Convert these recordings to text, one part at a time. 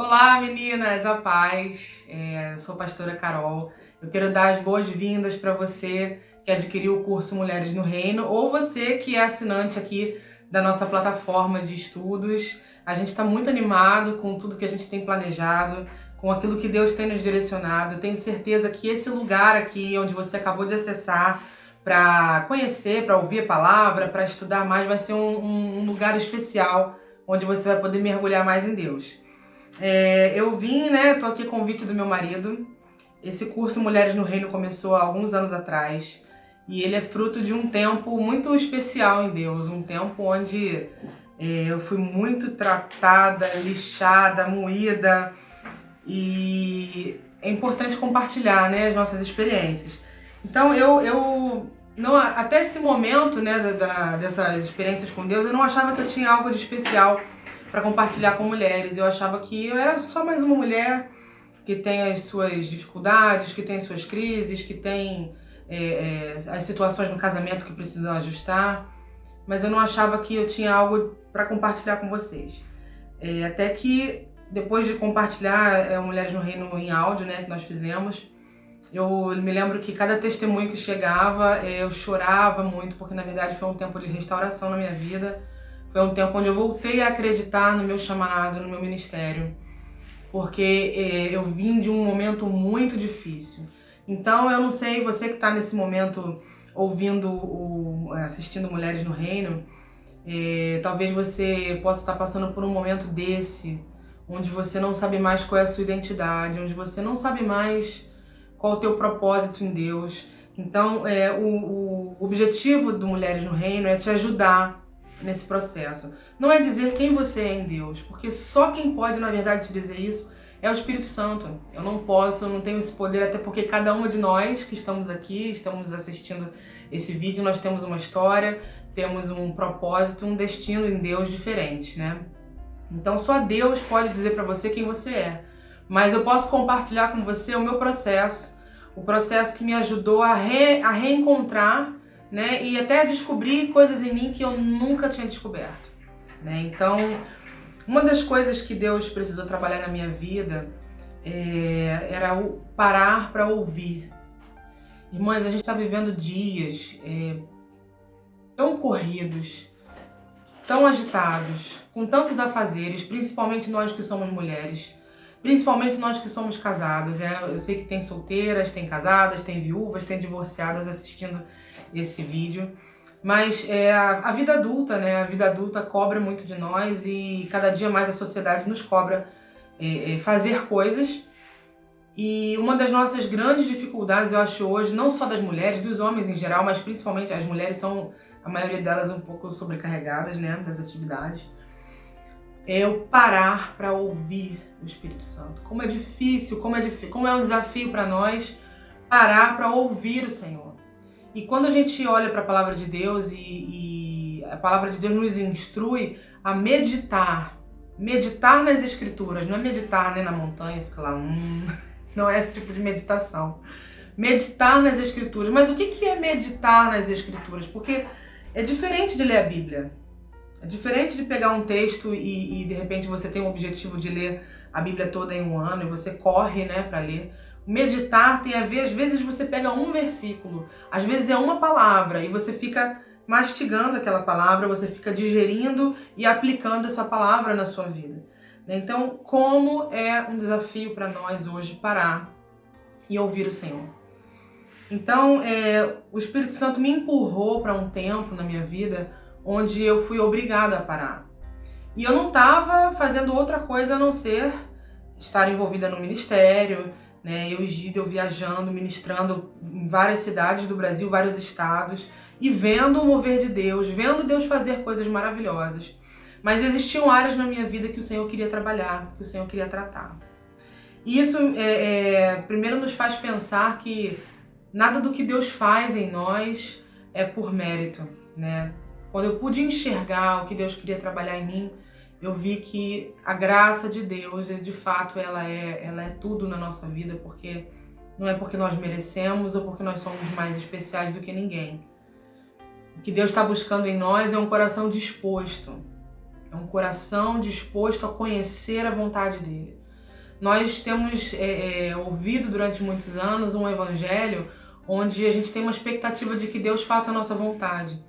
Olá, meninas, a paz. Sou a pastora Carol. Eu quero dar as boas-vindas para você que adquiriu o curso Mulheres no Reino ou você que é assinante aqui da nossa plataforma de estudos. A gente está muito animado com tudo que a gente tem planejado, com aquilo que Deus tem nos direcionado. Eu tenho certeza que esse lugar aqui, onde você acabou de acessar, para conhecer, para ouvir a palavra, para estudar mais, vai ser um lugar especial, onde você vai poder mergulhar mais em Deus. Eu vim, tô aqui a convite do meu marido. Esse curso Mulheres no Reino começou há alguns anos atrás e ele é fruto de um tempo muito especial em Deus, um tempo onde eu fui muito tratada, lixada, moída, e é importante compartilhar, as nossas experiências. Então eu não, até esse momento, dessas experiências com Deus, eu não achava que eu tinha algo de especial para compartilhar com mulheres. Eu achava que eu era só mais uma mulher que tem as suas dificuldades, que tem as suas crises, que tem as situações no casamento que precisam ajustar, mas eu não achava que eu tinha algo para compartilhar com vocês. Até que depois de compartilhar Mulheres no Reino em áudio, que nós fizemos, eu me lembro que cada testemunho que chegava, eu chorava muito, porque na verdade foi um tempo de restauração na minha vida. Foi um tempo onde eu voltei a acreditar no meu chamado, no meu ministério, porque eu vim de um momento muito difícil. Então eu não sei, você que está nesse momento ouvindo, assistindo Mulheres no Reino, talvez você possa estar passando por um momento desse, onde você não sabe mais qual é a sua identidade, onde você não sabe mais qual é o teu propósito em Deus. Então o objetivo do Mulheres no Reino é te ajudar nesse processo. Não é dizer quem você é em Deus, porque só quem pode, na verdade, te dizer isso é o Espírito Santo. Eu não tenho esse poder, até porque cada uma de nós que estamos aqui, estamos assistindo esse vídeo, nós temos uma história, temos um propósito, um destino em Deus diferente, Então só Deus pode dizer para você quem você é. Mas eu posso compartilhar com você o meu processo, o processo que me ajudou a reencontrar, e até descobrir coisas em mim que eu nunca tinha descoberto, Então, uma das coisas que Deus precisou trabalhar na minha vida era o parar para ouvir. Irmãs, a gente está vivendo dias tão corridos, tão agitados, com tantos afazeres, principalmente nós que somos mulheres, principalmente nós que somos casadas. Eu sei que tem solteiras, tem casadas, tem viúvas, tem divorciadas assistindo esse vídeo, mas a vida adulta, a vida adulta cobra muito de nós e cada dia mais a sociedade nos cobra fazer coisas. E uma das nossas grandes dificuldades, eu acho hoje, não só das mulheres, dos homens em geral, mas principalmente as mulheres são, a maioria delas, um pouco sobrecarregadas, das atividades, é o parar para ouvir o Espírito Santo. Como é difícil, como é um desafio para nós parar para ouvir o Senhor. E quando a gente olha para a palavra de Deus e a palavra de Deus nos instrui a meditar nas Escrituras, não é meditar na montanha, fica lá, não é esse tipo de meditação. Meditar nas Escrituras. Mas o que é meditar nas Escrituras? Porque é diferente de ler a Bíblia. É diferente de pegar um texto e de repente você tem o objetivo de ler a Bíblia toda em um ano e você corre, para ler. Meditar tem a ver, às vezes você pega um versículo, às vezes é uma palavra e você fica mastigando aquela palavra, você fica digerindo e aplicando essa palavra na sua vida. Então, como é um desafio para nós hoje parar e ouvir o Senhor. Então, o Espírito Santo me empurrou para um tempo na minha vida onde eu fui obrigada a parar. E eu não estava fazendo outra coisa a não ser estar envolvida no ministério, eu e Gida viajando, ministrando em várias cidades do Brasil, vários estados, e vendo o mover de Deus, vendo Deus fazer coisas maravilhosas. Mas existiam áreas na minha vida que o Senhor queria trabalhar, que o Senhor queria tratar. E isso primeiro nos faz pensar que nada do que Deus faz em nós é por mérito, Quando eu pude enxergar o que Deus queria trabalhar em mim, eu vi que a graça de Deus, de fato, ela é tudo na nossa vida, porque não é porque nós merecemos ou porque nós somos mais especiais do que ninguém. O que Deus está buscando em nós é um coração disposto a conhecer a vontade dele. nós temos ouvido durante muitos anos um evangelho onde a gente tem uma expectativa de que Deus faça a nossa vontade,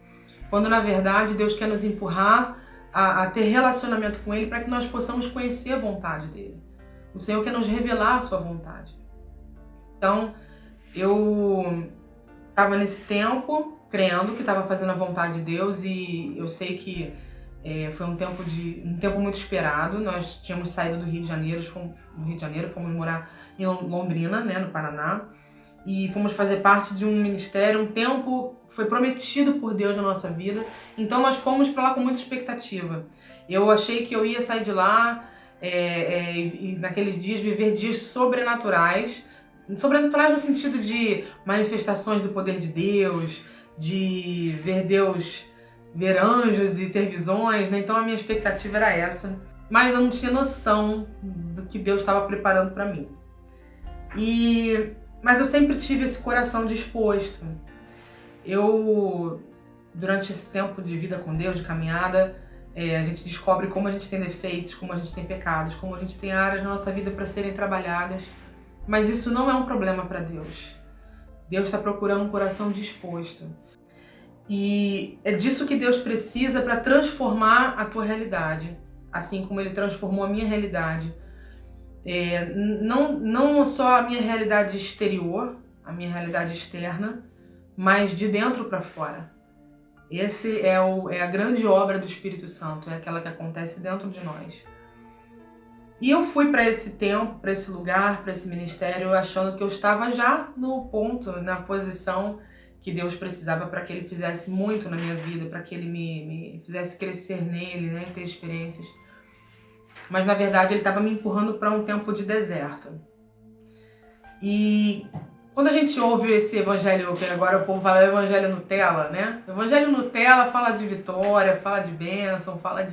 quando na verdade Deus quer nos empurrar a ter relacionamento com Ele para que nós possamos conhecer a vontade dEle. O Senhor quer nos revelar a sua vontade. Então, eu estava nesse tempo, crendo que estava fazendo a vontade de Deus, e eu sei que foi um tempo muito esperado. Nós tínhamos saído do Rio de Janeiro, fomos morar em Londrina, né, no Paraná, e fomos fazer parte de um ministério. Um tempo foi prometido por Deus na nossa vida, então nós fomos para lá com muita expectativa. Eu achei que eu ia sair de lá e naqueles dias viver dias sobrenaturais no sentido de manifestações do poder de Deus, de ver anjos e ter visões, né? Então a minha expectativa era essa, mas eu não tinha noção do que Deus estava preparando para mim. Mas eu sempre tive esse coração disposto. Durante esse tempo de vida com Deus, de caminhada, a gente descobre como a gente tem defeitos, como a gente tem pecados, como a gente tem áreas na nossa vida para serem trabalhadas. Mas isso não é um problema para Deus. Deus está procurando um coração disposto. E é disso que Deus precisa para transformar a tua realidade, assim como Ele transformou a minha realidade. Não só a minha realidade exterior, a minha realidade externa, mas de dentro para fora. Esse é a grande obra do Espírito Santo, é aquela que acontece dentro de nós. E eu fui para esse tempo, para esse lugar, para esse ministério, achando que eu estava já no ponto, na posição que Deus precisava para que Ele fizesse muito na minha vida, para que Ele me fizesse crescer nele, né, ter experiências. Mas na verdade Ele estava me empurrando para um tempo de deserto. E quando a gente ouve esse evangelho, que agora o povo fala evangelho Nutella, né? O evangelho Nutella fala de vitória, fala de bênção, fala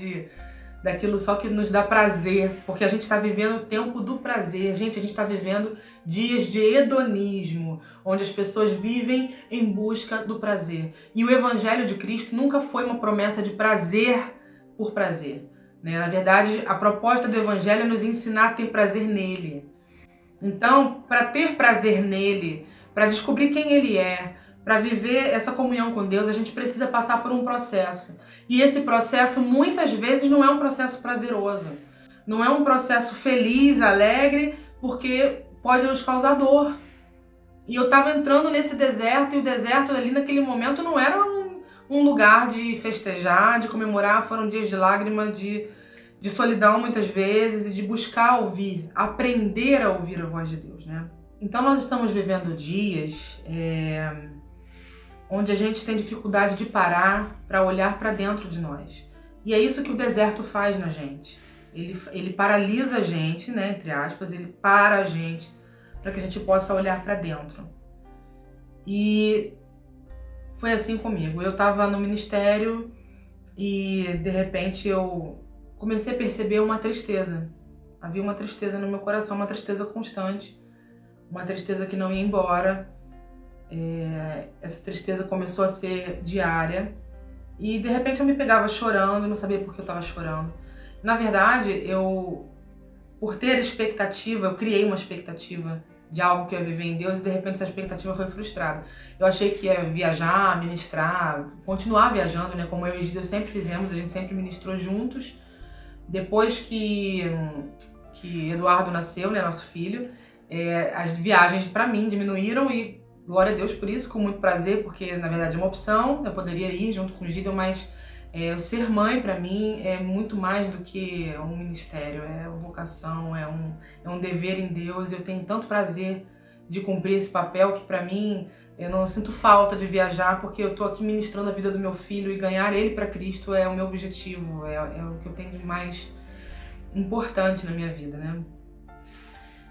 daquilo só que nos dá prazer, porque a gente está vivendo o tempo do prazer. Gente, a gente está vivendo dias de hedonismo, onde as pessoas vivem em busca do prazer. E o Evangelho de Cristo nunca foi uma promessa de prazer por prazer, né? Na verdade, a proposta do Evangelho é nos ensinar a ter prazer nele. Então, para ter prazer nele, para descobrir quem Ele é, para viver essa comunhão com Deus, a gente precisa passar por um processo. E esse processo, muitas vezes, não é um processo prazeroso. Não é um processo feliz, alegre, porque pode nos causar dor. E eu estava entrando nesse deserto, e o deserto ali naquele momento não era um lugar de festejar, de comemorar. Foram dias de lágrima, de solidão muitas vezes, e de buscar ouvir, aprender a ouvir a voz de Deus, né? Então nós estamos vivendo dias onde a gente tem dificuldade de parar para olhar para dentro de nós. E é isso que o deserto faz na gente. Ele paralisa a gente, né, entre aspas, ele para a gente para que a gente possa olhar para dentro. E foi assim comigo. Eu estava no ministério e de repente eu comecei a perceber uma tristeza. Havia uma tristeza no meu coração, uma tristeza constante, uma tristeza que não ia embora. Essa tristeza começou a ser diária e de repente eu me pegava chorando, não sabia por que eu estava chorando. Na verdade, por ter expectativa, eu criei uma expectativa de algo que eu ia viver em Deus, e de repente essa expectativa foi frustrada. Eu achei que ia viajar, ministrar, continuar viajando, né, como eu e Gideon sempre fizemos, a gente sempre ministrou juntos. Depois que Eduardo nasceu, né, nosso filho, as viagens para mim diminuíram, e glória a Deus por isso, com muito prazer, porque na verdade é uma opção, eu poderia ir junto com o Gideon, mas o ser mãe para mim é muito mais do que um ministério, é uma vocação, é um dever em Deus. Eu tenho tanto prazer de cumprir esse papel que para mim eu não sinto falta de viajar, porque eu tô aqui ministrando a vida do meu filho, e ganhar ele para Cristo é o meu objetivo, é o que eu tenho de mais importante na minha vida, né?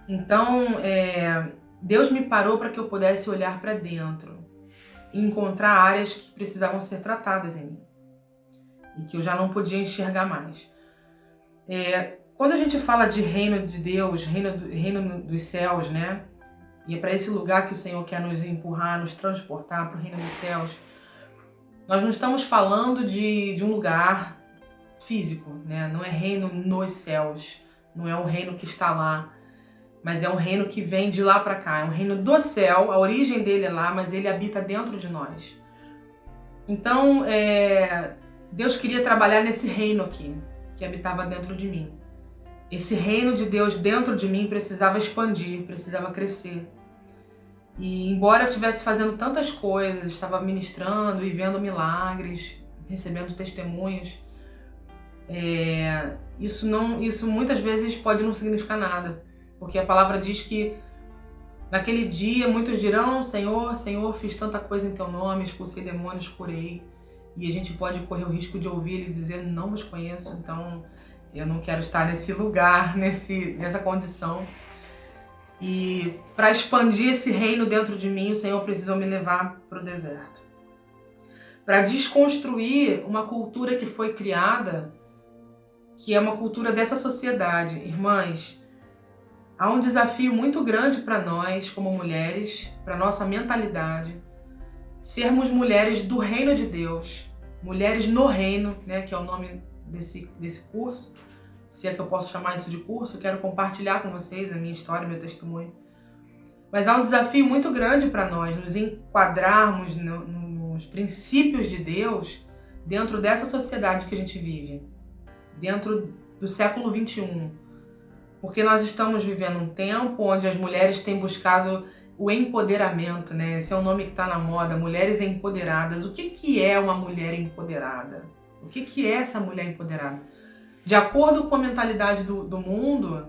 Então, Deus me parou para que eu pudesse olhar para dentro e encontrar áreas que precisavam ser tratadas em mim e que eu já não podia enxergar mais. Quando a gente fala de reino de Deus, reino dos céus, né? E é para esse lugar que o Senhor quer nos empurrar, nos transportar para o reino dos céus. Nós não estamos falando de um lugar físico, né? Não é reino nos céus, não é um reino que está lá. mas é um reino que vem de lá para cá, é um reino do céu, a origem dele é lá, mas ele habita dentro de nós. Então, Deus queria trabalhar nesse reino aqui, que habitava dentro de mim. Esse reino de Deus dentro de mim precisava expandir, precisava crescer. E embora eu estivesse fazendo tantas coisas, estava ministrando e vendo milagres, recebendo testemunhos, isso muitas vezes pode não significar nada. Porque a palavra diz que naquele dia muitos dirão: Senhor, Senhor, fiz tanta coisa em teu nome, expulsei demônios, curei. E a gente pode correr o risco de ouvir ele dizer: não vos conheço, então eu não quero estar nesse lugar, nessa condição. E para expandir esse reino dentro de mim, o Senhor precisou me levar para o deserto. Para desconstruir uma cultura que foi criada, que é uma cultura dessa sociedade. Irmãs, há um desafio muito grande para nós, como mulheres, para nossa mentalidade, sermos mulheres do reino de Deus, mulheres no reino, né, que é o nome desse curso, se é que eu posso chamar isso de curso. Quero compartilhar com vocês a minha história, meu testemunho. Mas há um desafio muito grande para nós, nos enquadrarmos nos princípios de Deus dentro dessa sociedade que a gente vive, dentro do século XXI. Porque nós estamos vivendo um tempo onde as mulheres têm buscado o empoderamento, né? Esse é o nome que está na moda, mulheres empoderadas. O que é uma mulher empoderada? O que é essa mulher empoderada? De acordo com a mentalidade do mundo,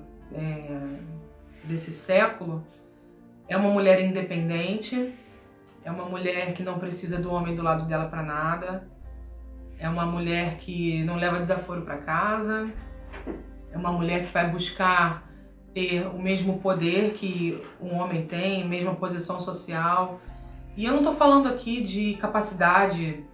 desse século, é uma mulher independente, é uma mulher que não precisa do homem do lado dela para nada, é uma mulher que não leva desaforo para casa, é uma mulher que vai buscar ter o mesmo poder que um homem tem, a mesma posição social. E eu não estou falando aqui de capacidade,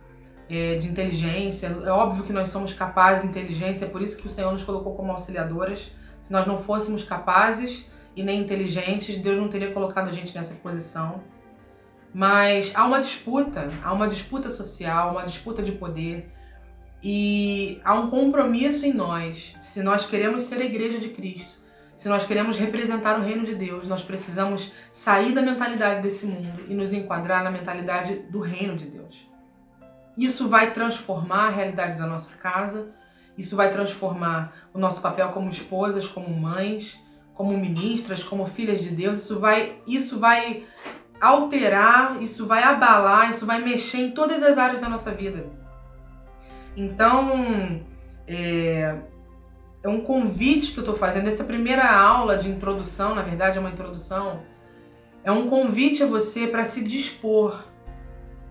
de inteligência. É óbvio que nós somos capazes e inteligentes, é por isso que o Senhor nos colocou como auxiliadoras. Se nós não fôssemos capazes e nem inteligentes, Deus não teria colocado a gente nessa posição. Mas há uma disputa social, uma disputa de poder, e há um compromisso em nós. Se nós queremos ser a igreja de Cristo, se nós queremos representar o reino de Deus, nós precisamos sair da mentalidade desse mundo e nos enquadrar na mentalidade do reino de Deus. Isso vai transformar a realidade da nossa casa, isso vai transformar o nosso papel como esposas, como mães, como ministras, como filhas de Deus. Isso vai alterar, isso vai abalar, isso vai mexer em todas as áreas da nossa vida. Então, é um convite que eu estou fazendo. Essa primeira aula de introdução, na verdade é uma introdução, é um convite a você para se dispor.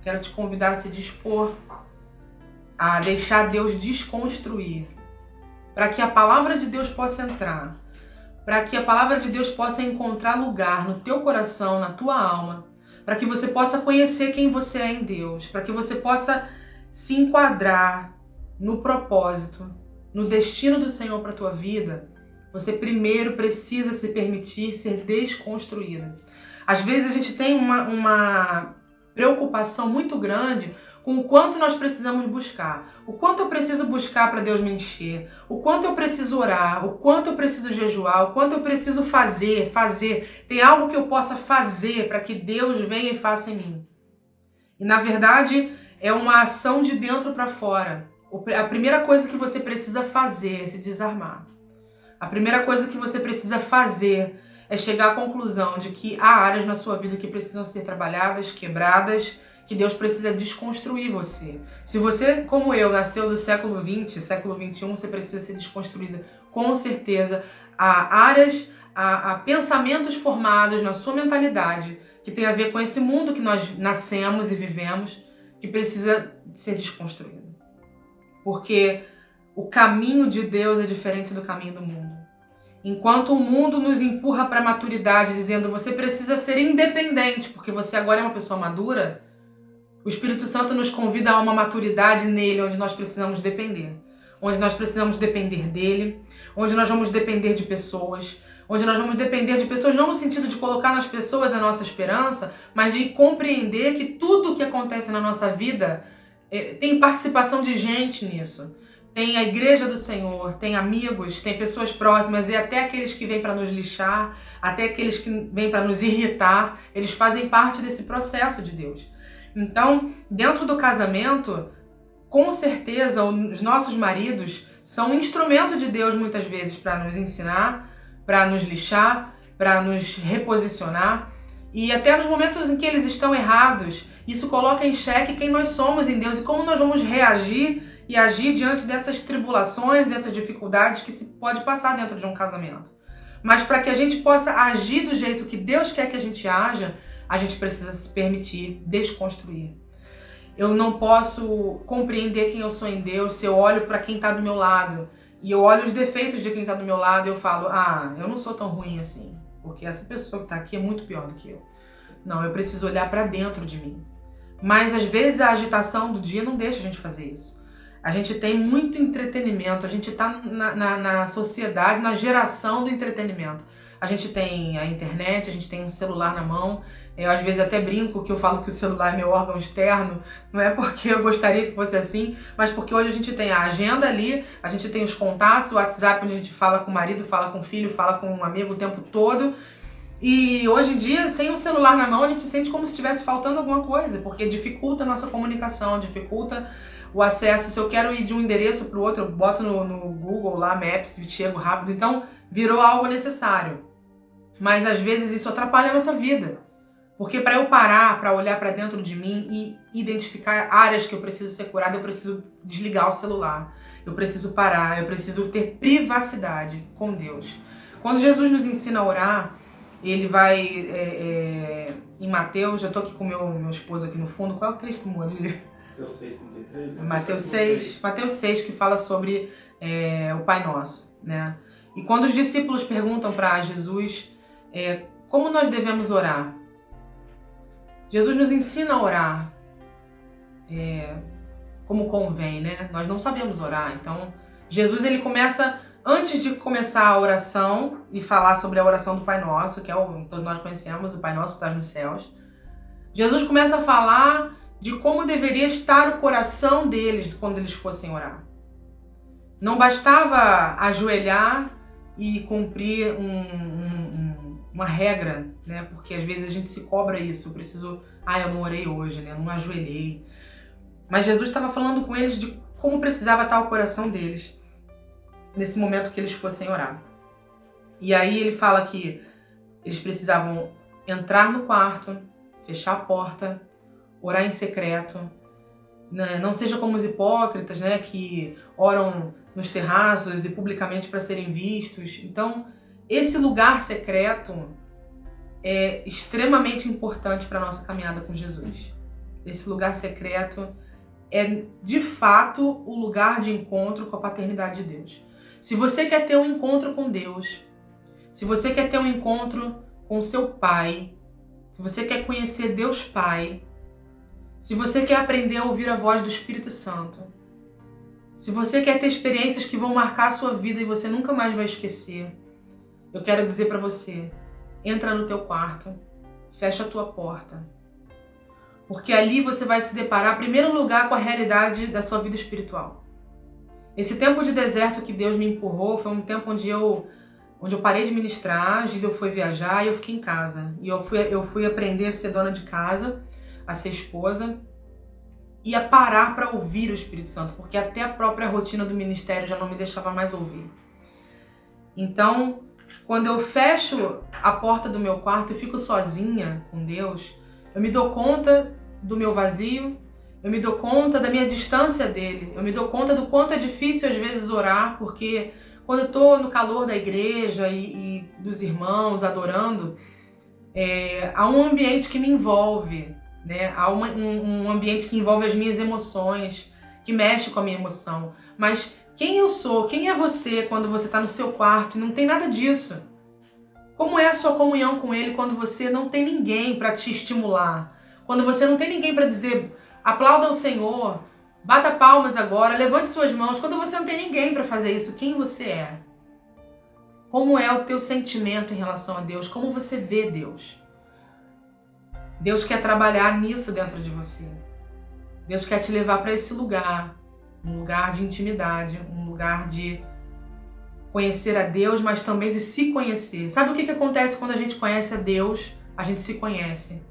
Quero te convidar a se dispor, a deixar Deus desconstruir, para que a palavra de Deus possa entrar, para que a palavra de Deus possa encontrar lugar no teu coração, na tua alma, para que você possa conhecer quem você é em Deus, para que você possa se enquadrar no propósito, no destino do Senhor para a tua vida. Você primeiro precisa se permitir ser desconstruída. Às vezes a gente tem uma preocupação muito grande com o quanto nós precisamos buscar, o quanto eu preciso buscar para Deus me encher, o quanto eu preciso orar, o quanto eu preciso jejuar, o quanto eu preciso fazer. Tem algo que eu possa fazer para que Deus venha e faça em mim. E na verdade é uma ação de dentro para fora. A primeira coisa que você precisa fazer é se desarmar. A primeira coisa que você precisa fazer é chegar à conclusão de que há áreas na sua vida que precisam ser trabalhadas, quebradas, que Deus precisa desconstruir você. Se você, como eu, nasceu do século XX, século XXI, você precisa ser desconstruída. Com certeza, há áreas, há pensamentos formados na sua mentalidade que tem a ver com esse mundo que nós nascemos e vivemos, que precisa ser desconstruído. Porque o caminho de Deus é diferente do caminho do mundo. Enquanto o mundo nos empurra para a maturidade, dizendo você precisa ser independente, porque você agora é uma pessoa madura, o Espírito Santo nos convida a uma maturidade nele, onde nós precisamos depender. Onde nós precisamos depender dele, onde nós vamos depender de pessoas, onde nós vamos depender de pessoas não no sentido de colocar nas pessoas a nossa esperança, mas de compreender que tudo o que acontece na nossa vida tem participação de gente nisso. tem a igreja do Senhor, tem amigos, tem pessoas próximas e até aqueles que vêm para nos lixar, até aqueles que vêm para nos irritar, eles fazem parte desse processo de Deus. Então, dentro do casamento, com certeza, os nossos maridos são um instrumento de Deus muitas vezes para nos ensinar, para nos lixar, para nos reposicionar. E até nos momentos em que eles estão errados, isso coloca em xeque quem nós somos em Deus e como nós vamos reagir e agir diante dessas tribulações, dessas dificuldades que se pode passar dentro de um casamento. Mas para que a gente possa agir do jeito que Deus quer que a gente haja, a gente precisa se permitir desconstruir. Eu não posso compreender quem eu sou em Deus se eu olho para quem está do meu lado e eu olho os defeitos de quem está do meu lado e eu falo, eu não sou tão ruim assim, porque essa pessoa que está aqui é muito pior do que eu. Não, eu preciso olhar para dentro de mim. Mas às vezes a agitação do dia não deixa a gente fazer isso. A gente tem muito entretenimento, a gente está na sociedade, na geração do entretenimento. A gente tem a internet, a gente tem um celular na mão. Eu às vezes até brinco que eu falo que o celular é meu órgão externo. Não é porque eu gostaria que fosse assim, mas porque hoje a gente tem a agenda ali, a gente tem os contatos, o WhatsApp onde a gente fala com o marido, fala com o filho, fala com um amigo o tempo todo. E hoje em dia, sem o celular na mão, a gente sente como se estivesse faltando alguma coisa, porque dificulta a nossa comunicação, dificulta o acesso. Se eu quero ir de um endereço para o outro, eu boto no Google lá, Maps, chego rápido. Então, virou algo necessário. Mas às vezes isso atrapalha a nossa vida. Porque para eu parar, para olhar para dentro de mim e identificar áreas que eu preciso ser curada, eu preciso desligar o celular. Eu preciso parar, eu preciso ter privacidade com Deus. Quando Jesus nos ensina a orar, ele vai em Mateus, já estou aqui com meu esposo aqui no fundo. Qual é o texto, amor? Mateus 6:33. Mateus 6, que fala sobre o Pai Nosso, né? E quando os discípulos perguntam para Jesus como nós devemos orar, Jesus nos ensina a orar como convém, né? Nós não sabemos orar, então Jesus ele começa, antes de começar a oração e falar sobre a oração do Pai Nosso, que todos nós conhecemos, o Pai Nosso que está nos céus, Jesus começa a falar de como deveria estar o coração deles quando eles fossem orar. Não bastava ajoelhar e cumprir uma regra, né? Porque às vezes a gente se cobra isso. Eu preciso... eu não orei hoje, né? Eu não ajoelhei. Mas Jesus estava falando com eles de como precisava estar o coração deles nesse momento que eles fossem orar. E aí ele fala que eles precisavam entrar no quarto, fechar a porta, orar em secreto, né? Não seja como os hipócritas, né? Que oram nos terraços e publicamente para serem vistos. Então, esse lugar secreto é extremamente importante para a nossa caminhada com Jesus. Esse lugar secreto é, de fato, o lugar de encontro com a paternidade de Deus. Se você quer ter um encontro com Deus, se você quer ter um encontro com o seu Pai, se você quer conhecer Deus Pai, se você quer aprender a ouvir a voz do Espírito Santo, se você quer ter experiências que vão marcar a sua vida e você nunca mais vai esquecer, eu quero dizer para você, entra no teu quarto, fecha a tua porta, porque ali você vai se deparar, em primeiro lugar, com a realidade da sua vida espiritual. Esse tempo de deserto que Deus me empurrou foi um tempo onde eu parei de ministrar, a Gida foi viajar e eu fiquei em casa. E eu fui aprender a ser dona de casa, a ser esposa e a parar para ouvir o Espírito Santo, porque até a própria rotina do ministério já não me deixava mais ouvir. Então, quando eu fecho a porta do meu quarto e fico sozinha com Deus, eu me dou conta do meu vazio, eu me dou conta da minha distância dele, eu me dou conta do quanto é difícil às vezes orar, porque quando eu estou no calor da igreja e dos irmãos adorando, há um ambiente que me envolve, né? Há um ambiente que envolve as minhas emoções, que mexe com a minha emoção. Mas quem eu sou, quem é você quando você está no seu quarto e não tem nada disso? Como é a sua comunhão com Ele quando você não tem ninguém para te estimular? Quando você não tem ninguém para dizer, aplauda o Senhor, bata palmas agora, levante suas mãos. Quando você não tem ninguém para fazer isso, quem você é? Como é o teu sentimento em relação a Deus? Como você vê Deus? Deus quer trabalhar nisso dentro de você. Deus quer te levar para esse lugar um lugar de intimidade, um lugar de conhecer a Deus, mas também de se conhecer. Sabe o que acontece quando a gente conhece a Deus? A gente se conhece.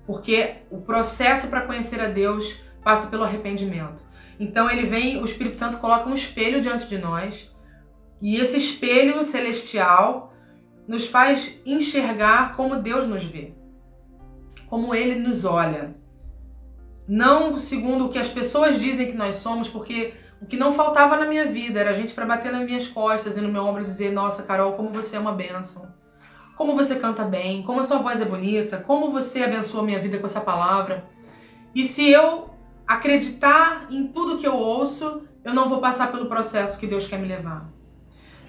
Porque o processo para conhecer a Deus passa pelo arrependimento. Então ele vem, o Espírito Santo coloca um espelho diante de nós, e esse espelho celestial nos faz enxergar como Deus nos vê, como Ele nos olha. Não segundo o que as pessoas dizem que nós somos, porque o que não faltava na minha vida era gente para bater nas minhas costas e no meu ombro e dizer: nossa, Carol, como você é uma bênção, como você canta bem, como a sua voz é bonita, como você abençoa a minha vida com essa palavra. E se eu acreditar em tudo que eu ouço, eu não vou passar pelo processo que Deus quer me levar.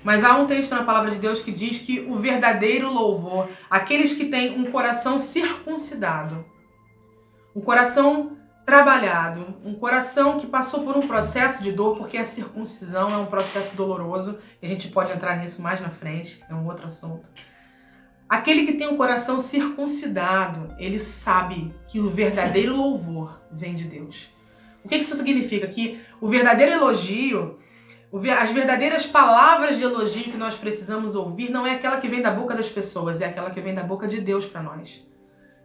Mas há um texto na palavra de Deus que diz que o verdadeiro louvor, aqueles que têm um coração circuncidado, um coração trabalhado, um coração que passou por um processo de dor, porque a circuncisão é um processo doloroso, e a gente pode entrar nisso mais na frente, é um outro assunto. Aquele que tem um coração circuncidado, ele sabe que o verdadeiro louvor vem de Deus. O que isso significa? Que o verdadeiro elogio, as verdadeiras palavras de elogio que nós precisamos ouvir não é aquela que vem da boca das pessoas, é aquela que vem da boca de Deus para nós.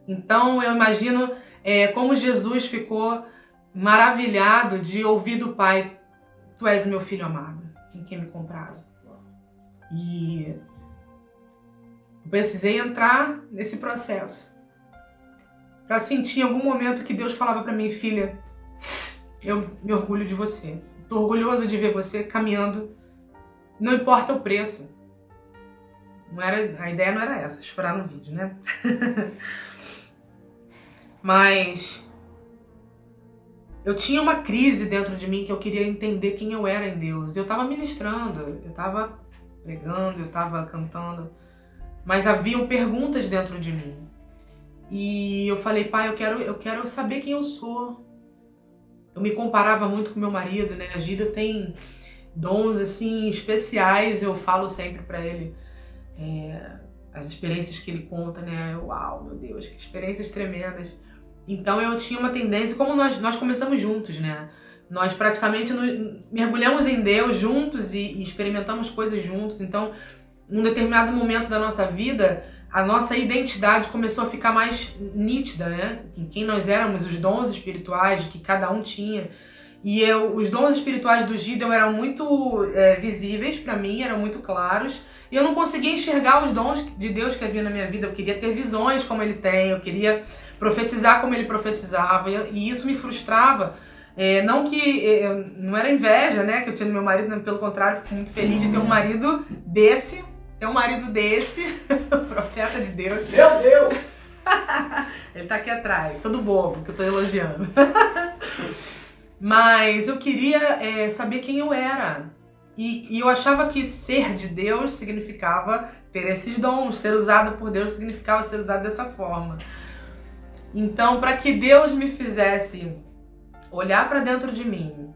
Então eu imagino como Jesus ficou maravilhado de ouvir do Pai: Tu és meu filho amado, em quem me comprazo. E eu precisei entrar nesse processo para sentir em algum momento que Deus falava para mim: filha, eu me orgulho de você. Estou orgulhoso de ver você caminhando, não importa o preço. A ideia não era essa, chorar no vídeo, né? Mas eu tinha uma crise dentro de mim que eu queria entender quem eu era em Deus. Eu estava ministrando, eu estava pregando, eu estava cantando, mas haviam perguntas dentro de mim. E eu falei: Pai, eu quero saber quem eu sou. Eu me comparava muito com meu marido, né? A Gida tem dons assim especiais, eu falo sempre pra ele as experiências que ele conta, né? Uau, meu Deus, que experiências tremendas. Então eu tinha uma tendência, como nós começamos juntos, né? Nós praticamente mergulhamos em Deus juntos e experimentamos coisas juntos. Então, num determinado momento da nossa vida, a nossa identidade começou a ficar mais nítida, né? Em quem nós éramos, os dons espirituais que cada um tinha. E os dons espirituais do Gideon eram muito visíveis para mim, eram muito claros. E eu não conseguia enxergar os dons de Deus que havia na minha vida. Eu queria ter visões como ele tem, eu queria profetizar como ele profetizava. E isso me frustrava. Não era inveja, né, que eu tinha do meu marido, pelo contrário, fico muito feliz de ter um marido desse. Profeta de Deus. Meu Deus! Ele tá aqui atrás, todo bobo, que eu tô elogiando. Mas eu queria saber quem eu era. E eu achava que ser de Deus significava ter esses dons. Ser usado por Deus significava ser usado dessa forma. Então, para que Deus me fizesse olhar para dentro de mim,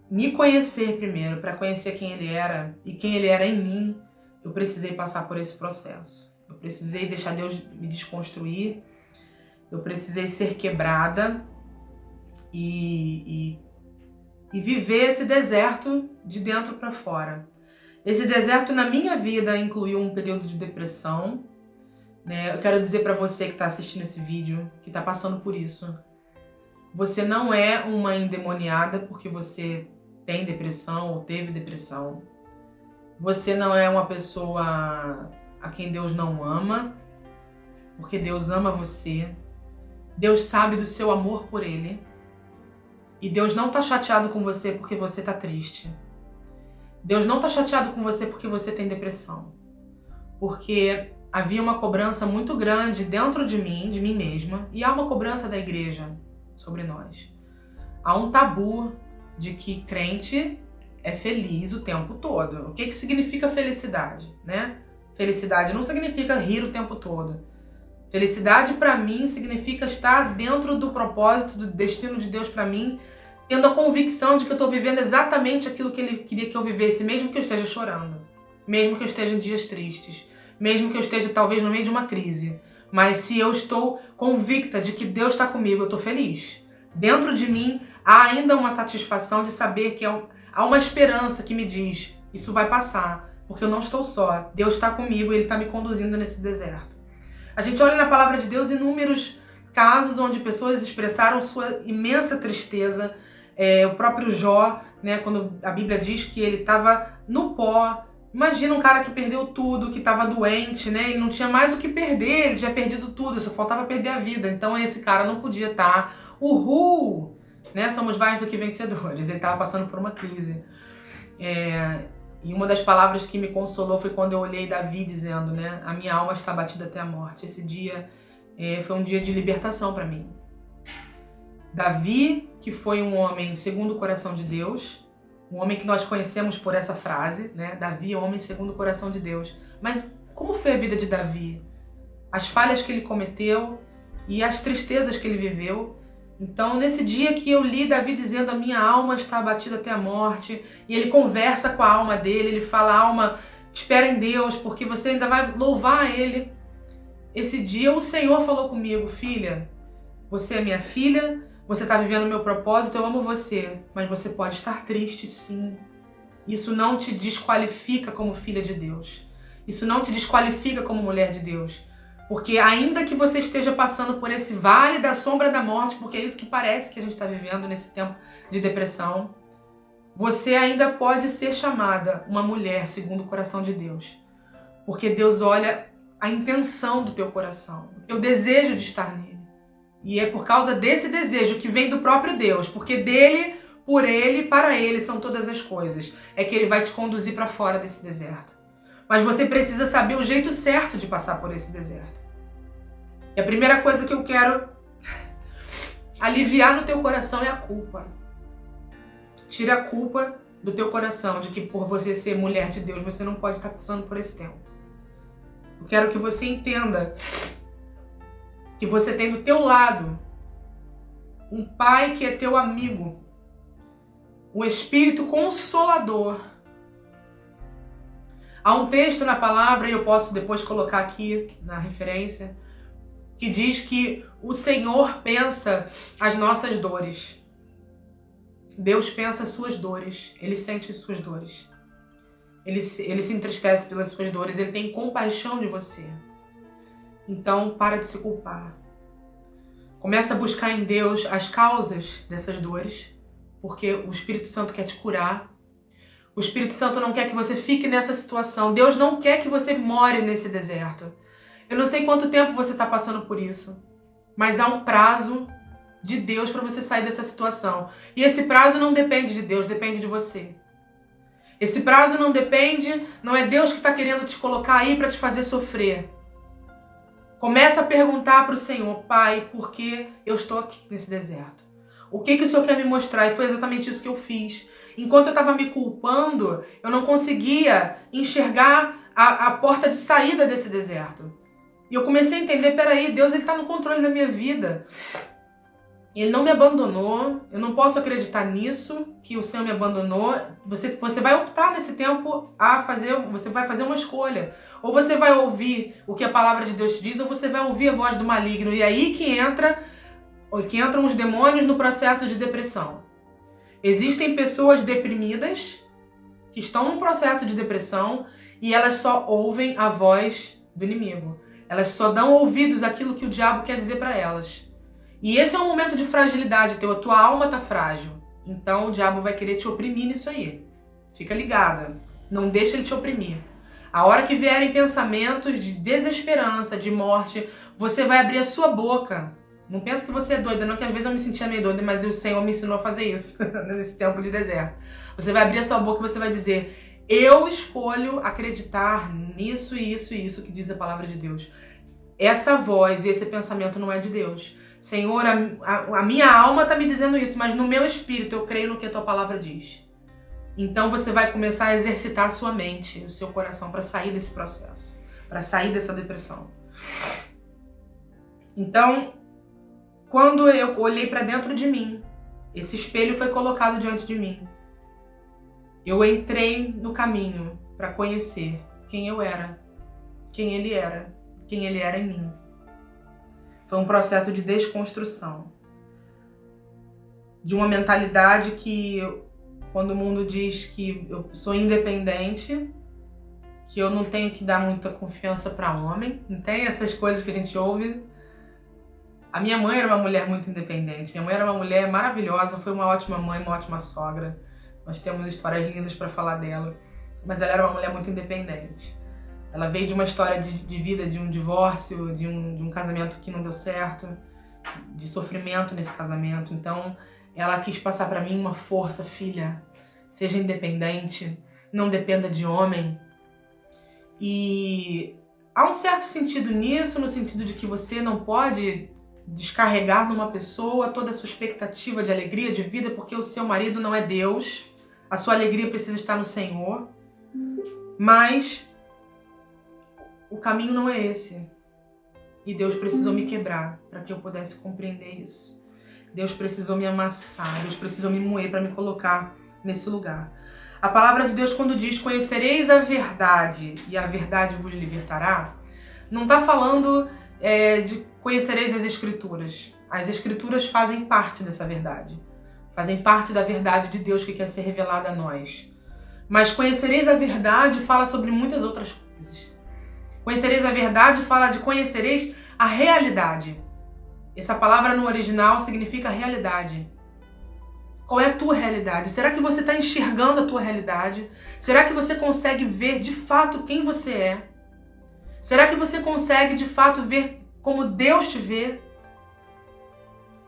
me conhecer primeiro, para conhecer quem Ele era e quem Ele era em mim, eu precisei passar por esse processo. Eu precisei deixar Deus me desconstruir. Eu precisei ser quebrada e viver esse deserto de dentro para fora. Esse deserto na minha vida incluiu um período de depressão, né? Eu quero dizer para você que está assistindo esse vídeo, que está passando por isso. Você não é uma endemoniada porque você tem depressão ou teve depressão. Você não é uma pessoa a quem Deus não ama, porque Deus ama você. Deus sabe do seu amor por Ele. E Deus não está chateado com você porque você está triste. Deus não está chateado com você porque você tem depressão. Porque havia uma cobrança muito grande dentro de mim mesma, e há uma cobrança da igreja sobre nós. Há um tabu de que crente é feliz o tempo todo. O que significa felicidade, né? Felicidade não significa rir o tempo todo. Felicidade para mim significa estar dentro do propósito, do destino de Deus para mim, tendo a convicção de que eu estou vivendo exatamente aquilo que Ele queria que eu vivesse, mesmo que eu esteja chorando, mesmo que eu esteja em dias tristes, mesmo que eu esteja talvez no meio de uma crise. Mas se eu estou convicta de que Deus está comigo, eu estou feliz. Dentro de mim há ainda uma satisfação de saber que há uma esperança que me diz, isso vai passar, porque eu não estou só, Deus está comigo e Ele está me conduzindo nesse deserto. A gente olha na palavra de Deus inúmeros casos onde pessoas expressaram sua imensa tristeza. O próprio Jó, né, quando a Bíblia diz que ele estava no pó. Imagina um cara que perdeu tudo, que estava doente, né? Ele não tinha mais o que perder, ele já tinha perdido tudo, só faltava perder a vida. Então esse cara não podia estar, uhul, né? Somos mais do que vencedores. Ele estava passando por uma crise. E uma das palavras que me consolou foi quando eu olhei Davi dizendo, né? A minha alma está abatida até a morte. Esse dia foi um dia de libertação para mim. Davi, que foi um homem segundo o coração de Deus, um homem que nós conhecemos por essa frase, né? Davi, homem segundo o coração de Deus. Mas como foi a vida de Davi? As falhas que ele cometeu e as tristezas que ele viveu. Então, nesse dia que eu li Davi dizendo a minha alma está abatida até a morte, e ele conversa com a alma dele, ele fala, alma, espera em Deus, porque você ainda vai louvar a Ele. Esse dia o Senhor falou comigo, filha, você é minha filha, você está vivendo o meu propósito, eu amo você, mas você pode estar triste, sim. Isso não te desqualifica como filha de Deus. Isso não te desqualifica como mulher de Deus. Porque ainda que você esteja passando por esse vale da sombra da morte, porque é isso que parece que a gente está vivendo nesse tempo de depressão, você ainda pode ser chamada uma mulher segundo o coração de Deus. Porque Deus olha a intenção do teu coração, o teu desejo de estar nele. E é por causa desse desejo que vem do próprio Deus, porque dele, por ele, para ele são todas as coisas. É que ele vai te conduzir para fora desse deserto. Mas você precisa saber o jeito certo de passar por esse deserto. E a primeira coisa que eu quero aliviar no teu coração é a culpa. Tira a culpa do teu coração de que por você ser mulher de Deus, você não pode estar passando por esse tempo. Eu quero que você entenda que você tem do teu lado um pai que é teu amigo, um espírito consolador. Há um texto na palavra, e eu posso depois colocar aqui na referência, que diz que o Senhor pensa as nossas dores. Deus pensa as suas dores, Ele sente as suas dores. Ele se entristece pelas suas dores, Ele tem compaixão de você. Então, para de se culpar. Começa a buscar em Deus as causas dessas dores, porque o Espírito Santo quer te curar. O Espírito Santo não quer que você fique nessa situação. Deus não quer que você more nesse deserto. Eu não sei quanto tempo você está passando por isso, mas há um prazo de Deus para você sair dessa situação. E esse prazo não depende de Deus, depende de você. Esse prazo não é Deus que está querendo te colocar aí para te fazer sofrer. Começa a perguntar para o Senhor, Pai, por que eu estou aqui nesse deserto? O que o Senhor quer me mostrar? E foi exatamente isso que eu fiz. Enquanto eu estava me culpando, eu não conseguia enxergar a porta de saída desse deserto. E eu comecei a entender, peraí, Deus está no controle da minha vida. Ele não me abandonou, eu não posso acreditar nisso, que o Senhor me abandonou. Você vai optar nesse tempo você vai fazer uma escolha. Ou você vai ouvir o que a palavra de Deus te diz, ou você vai ouvir a voz do maligno. E aí que entram os demônios no processo de depressão. Existem pessoas deprimidas que estão num processo de depressão e elas só ouvem a voz do inimigo. Elas só dão ouvidos àquilo que o diabo quer dizer para elas. E esse é um momento de fragilidade teu, a tua alma tá frágil. Então o diabo vai querer te oprimir nisso aí. Fica ligada, não deixa ele te oprimir. A hora que vierem pensamentos de desesperança, de morte, você vai abrir a sua boca. Não pensa que você é doida, não, que às vezes eu me sentia meio doida, mas o Senhor me ensinou a fazer isso nesse tempo de deserto. Você vai abrir a sua boca e você vai dizer, eu escolho acreditar nisso e isso e isso que diz a palavra de Deus. Essa voz e esse pensamento não é de Deus. Senhor, a minha alma está me dizendo isso, mas no meu espírito eu creio no que a tua palavra diz. Então você vai começar a exercitar a sua mente, o seu coração, para sair desse processo, para sair dessa depressão. Então, quando eu olhei para dentro de mim, esse espelho foi colocado diante de mim. Eu entrei no caminho para conhecer quem eu era, quem ele era em mim. Foi um processo de desconstrução. de uma mentalidade que, quando o mundo diz que eu sou independente, que eu não tenho que dar muita confiança para homem, não tem essas coisas que a gente ouve. A minha mãe era uma mulher muito independente, minha mãe era uma mulher maravilhosa, foi uma ótima mãe, uma ótima sogra. Nós temos histórias lindas para falar dela, mas ela era uma mulher muito independente. Ela veio de uma história de vida, de um divórcio, de um casamento que não deu certo, de sofrimento nesse casamento. Então, ela quis passar para mim uma força: filha, seja independente, não dependa de homem. E há um certo sentido nisso, no sentido de que você não pode descarregar numa pessoa toda a sua expectativa de alegria, de vida, porque o seu marido não é Deus. A sua alegria precisa estar no Senhor. Mas o caminho não é esse. E Deus precisou me quebrar para que eu pudesse compreender isso. Deus precisou me amassar, Deus precisou me moer para me colocar nesse lugar. A palavra de Deus, quando diz: conhecereis a verdade e a verdade vos libertará, não está falando de conhecereis as Escrituras. As Escrituras fazem parte dessa verdade. Fazem parte da verdade de Deus que quer ser revelada a nós. Mas conhecereis a verdade fala sobre muitas outras coisas. Conhecereis a verdade fala de conhecereis a realidade. Essa palavra no original significa realidade. Qual é a tua realidade? Será que você está enxergando a tua realidade? Será que você consegue ver de fato quem você é? Será que você consegue de fato ver como Deus te vê?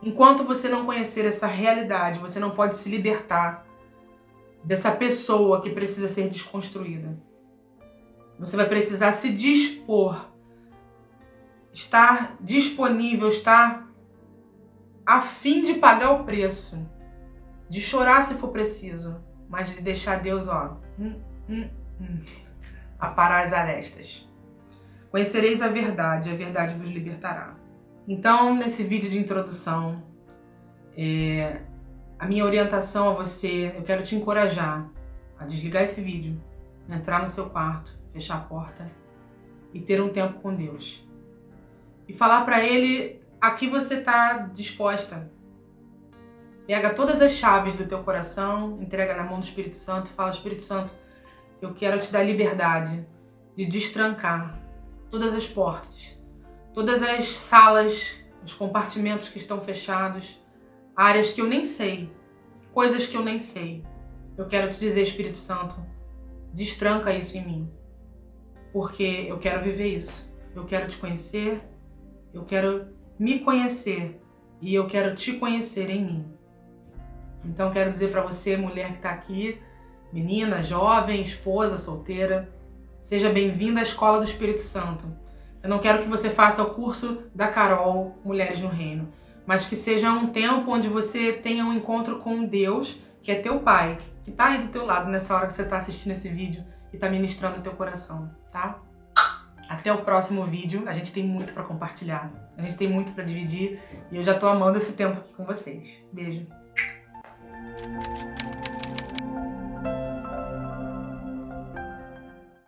Enquanto você não conhecer essa realidade, você não pode se libertar dessa pessoa que precisa ser desconstruída. Você vai precisar se dispor, estar disponível, estar a fim de pagar o preço, de chorar se for preciso, mas de deixar Deus, aparar as arestas. Conhecereis a verdade vos libertará. Então, nesse vídeo de introdução, a minha orientação a você, eu quero te encorajar a desligar esse vídeo, entrar no seu quarto, fechar a porta e ter um tempo com Deus. E falar para Ele a que você está disposta. Pega todas as chaves do teu coração, entrega na mão do Espírito Santo e fala: Espírito Santo, eu quero te dar liberdade de destrancar todas as portas, todas as salas, os compartimentos que estão fechados, áreas que eu nem sei, coisas que eu nem sei. Eu quero te dizer, Espírito Santo, destranca isso em mim, porque eu quero viver isso. Eu quero te conhecer, eu quero me conhecer e eu quero te conhecer em mim. Então quero dizer para você, mulher que está aqui, menina, jovem, esposa, solteira, seja bem-vinda à Escola do Espírito Santo. Eu não quero que você faça o curso da Carol, Mulheres no Reino, mas que seja um tempo onde você tenha um encontro com Deus, que é teu Pai, que está aí do teu lado nessa hora que você está assistindo esse vídeo e está ministrando o teu coração, tá? Até o próximo vídeo. A gente tem muito para compartilhar, a gente tem muito para dividir e eu já tô amando esse tempo aqui com vocês. Beijo.